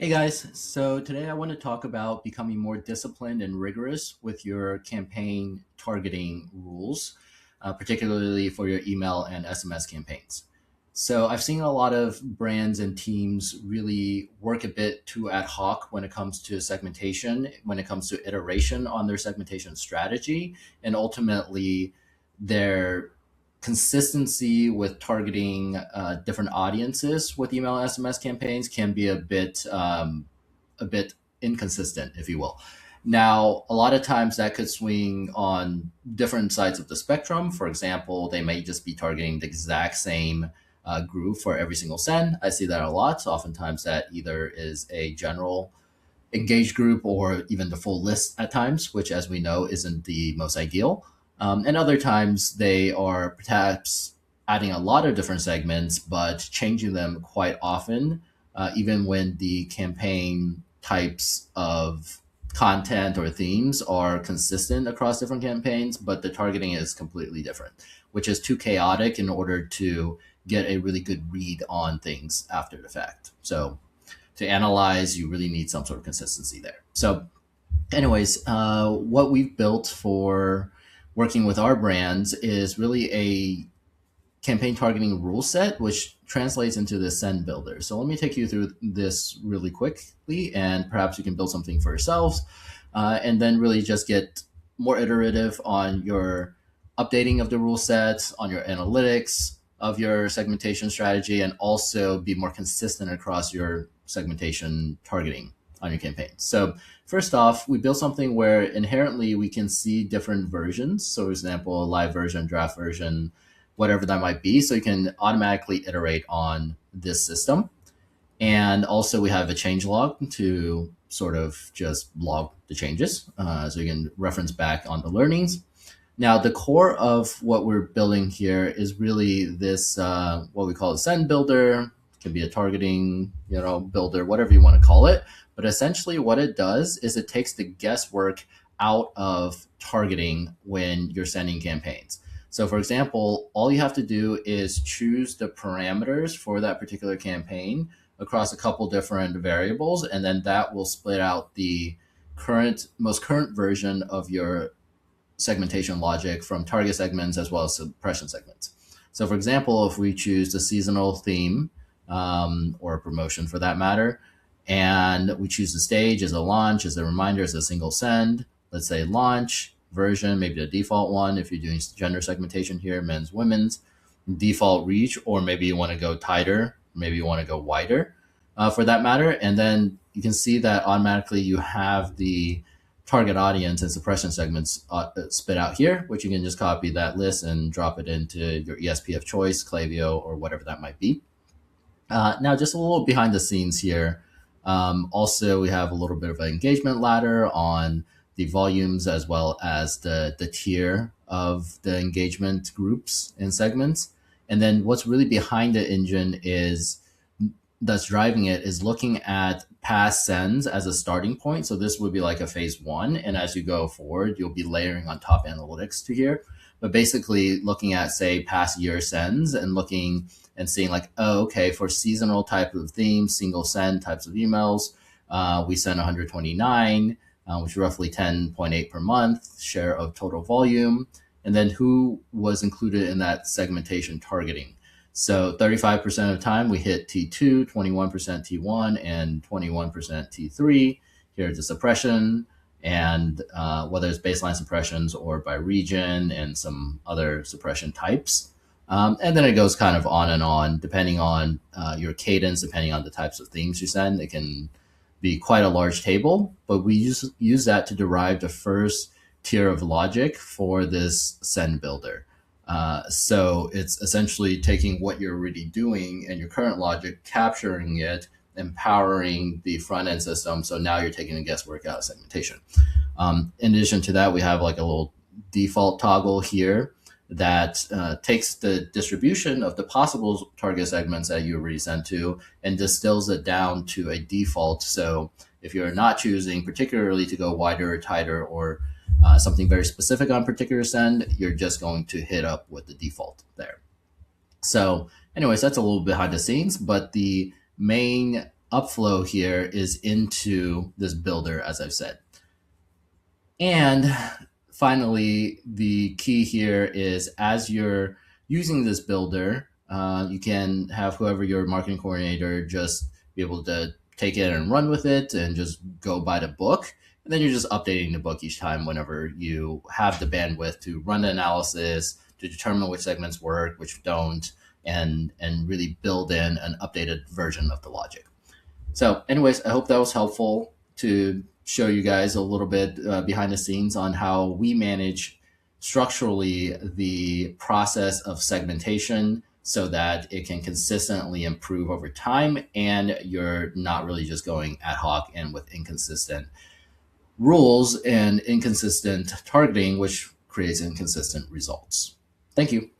Hey guys, so today I want to talk about becoming more disciplined and rigorous with your campaign targeting rules, particularly for your email and SMS campaigns. So I've seen a lot of brands and teams really work a bit too ad hoc when it comes to segmentation, when it comes to iteration on their segmentation strategy, and ultimately their consistency with targeting different audiences with email and SMS campaigns can be a bit inconsistent, if you will. Now, a lot of times that could swing on different sides of the spectrum. For example, they may just be targeting the exact same group for every single send. I see that a lot. So oftentimes that either is a general engaged group or even the full list at times, which, as we know, isn't the most ideal. And other times they are perhaps adding a lot of different segments, but changing them quite often, even when the campaign types of content or themes are consistent across different campaigns, but the targeting is completely different, which is too chaotic in order to get a really good read on things after the fact. So to analyze, you really need some sort of consistency there. So, anyways, what we've built for working with our brands is really a campaign targeting rule set, which translates into the send builder. So let me take you through this really quickly, and perhaps you can build something for yourselves, and then really just get more iterative on your updating of the rule sets, on your analytics of your segmentation strategy, and also be more consistent across your segmentation targeting on your campaign. So first off, we built something where inherently we can see different versions. So for example, a live version, draft version, whatever that might be. So you can automatically iterate on this system. And also we have a change log to sort of just log the changes. So you can reference back on the learnings. Now, the core of what we're building here is really this, what we call a send builder. It can be a targeting, builder, whatever you want to call it. But essentially what it does is it takes the guesswork out of targeting when you're sending campaigns. So for example, all you have to do is choose the parameters for that particular campaign across a couple different variables, and then that will split out the most current version of your segmentation logic from target segments as well as suppression segments. So for example, if we choose the seasonal theme, or a promotion for that matter, and we choose the stage as a launch, as a reminder, as a single send, let's say launch version, maybe the default one, if you're doing gender segmentation here, men's, women's, default reach, or maybe you want to go tighter, maybe you want to go wider, for that matter. And then you can see that automatically you have the target audience and suppression segments spit out here, which you can just copy that list and drop it into your ESP of choice, Klaviyo, or whatever that might be. Now, just a little behind the scenes here. Also, we have a little bit of an engagement ladder on the volumes as well as the tier of the engagement groups and segments. And then what's really behind the engine is that's driving it is looking at past sends as a starting point. So this would be like a phase one. And as you go forward, you'll be layering on top analytics to here. But basically looking at, say, past year sends and looking and seeing like, oh, okay, for seasonal type of themes, single send types of emails, we send 129, which is roughly 10.8 per month share of total volume. And then who was included in that segmentation targeting. So 35% of the time we hit T2, 21% T1, and 21% T3. Here's the suppression, and whether it's baseline suppressions or by region and some other suppression types. And then it goes kind of on and on, depending on your cadence, depending on the types of themes you send. It can be quite a large table, but we use that to derive the first tier of logic for this send builder. So it's essentially taking what you're already doing and your current logic, capturing it, empowering the front end system. So now you're taking the guesswork out of segmentation. In addition to that, we have like a little default toggle here that takes the distribution of the possible target segments that you already sent to and distills it down to a default. So if you're not choosing particularly to go wider or tighter or something very specific on particular send, you're just going to hit up with the default there. So anyways, that's a little behind the scenes, but the main upflow here is into this builder, as I've said. And finally, the key here is as you're using this builder, you can have whoever your marketing coordinator just be able to take it and run with it and just go by the book. And then you're just updating the book each time whenever you have the bandwidth to run the analysis, to determine which segments work, which don't, and really build in an updated version of the logic. So, anyways, I hope that was helpful to show you guys a little bit behind the scenes on how we manage structurally the process of segmentation so that it can consistently improve over time and you're not really just going ad hoc and with inconsistent rules and inconsistent targeting, which creates inconsistent results. Thank you.